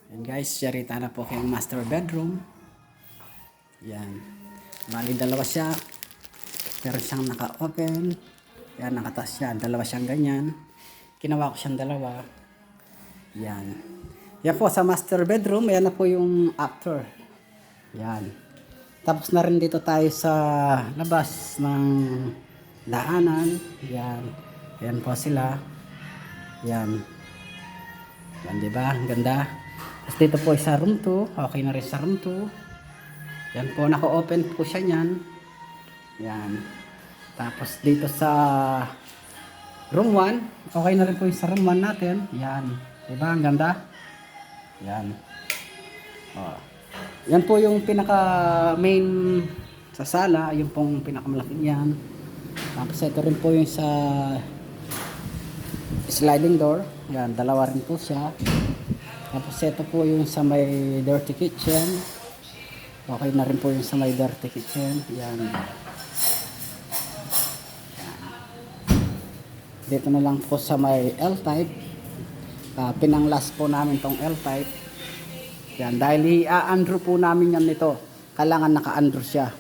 Yan guys, yarita na po kayong master bedroom. Yan. Bali dalawa siya. Pero siyang naka-open. Yan, nakataas siya. Dalawa siyang ganyan. Ginawa ko siyang dalawa. Yan. Yan po sa master bedroom. Yan na po yung after. Yan. Tapos na rin dito tayo sa labas ng daanan. Yan. Yan po sila. Yan. Yan, diba? Ang ganda. Tapos dito po sa room 2. Okay na rin sa room 2. Yan po, naka-open po siya niyan. Yan. Tapos dito sa room 1. Okay na rin po yung sa room 1 natin. Yan. Diba? Ang ganda. Yan. Oh. Yan po yung pinaka main sa sala. Yung pong pinakamalaki yan. Tapos ito rin po yung sa sliding door. Yan. Dalawa rin po siya. Tapos ito po yung sa may dirty kitchen. Okay na rin po yung sa may dirty kitchen. Yan. Dito na lang po sa may L-type. Pinanglas po namin tong L-type. Yan. Dahil i-andrew po namin yan nito. Kailangan naka-andrew siya.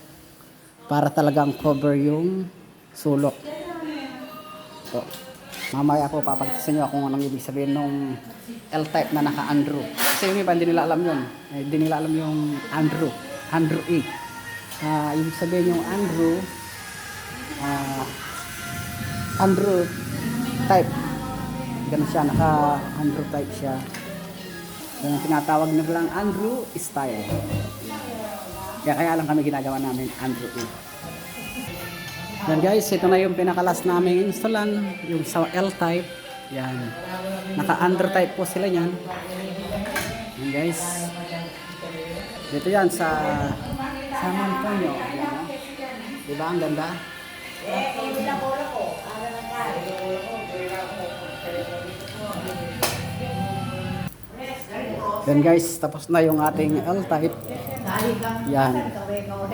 Para talagang cover yung sulok. So, mamaya po papakita sa inyo kung anong ibig sabihin nung L-type na naka-andrew. Kasi yung iba hindi nila alam yun. Hindi nila alam yung andrew. Andrew E. Ibig sabihin yung andrew andrew type. Ganun siya. Naka-andrew type siya. Yung tinatawag na lang andrew style. Kaya lang kami ginagawa namin andrew E. Yan guys, ito na yung pinakalas namin installan, yung sa L-type. Yan. Naka-under type po sila yan. Yan guys. Dito yan sa San Antonio. Yan. Diba ang ganda? Yan guys, tapos na yung ating L-type. Yan.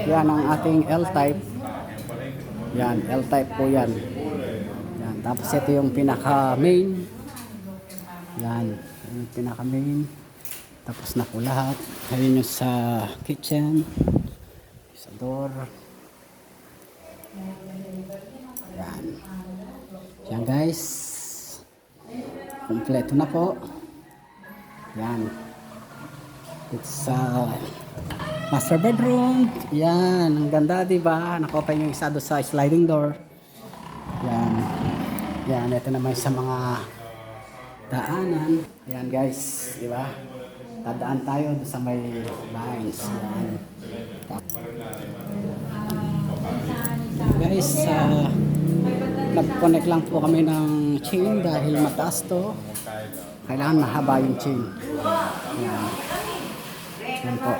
Yan ang ating L-type. Yan, L-type po yan. Yan, tapos ito yung pinaka-main. Yan, yung pinaka-main. Tapos na po lahat. Ayun yung sa kitchen. Sa door. Yan. Yan guys. Kompleto na po. Yan. It's master bedroom. Yan, ang ganda, diba? Naka-open yung isa doon sa sliding door. Yan. Yan, ito naman sa mga daanan. Yan guys, diba? Dadaan tayo doon sa may lines. Yan. Yan guys, nag-connect lang po kami ng chain dahil mataas to. Kailangan mahaba yung chain. Yan. Yan po.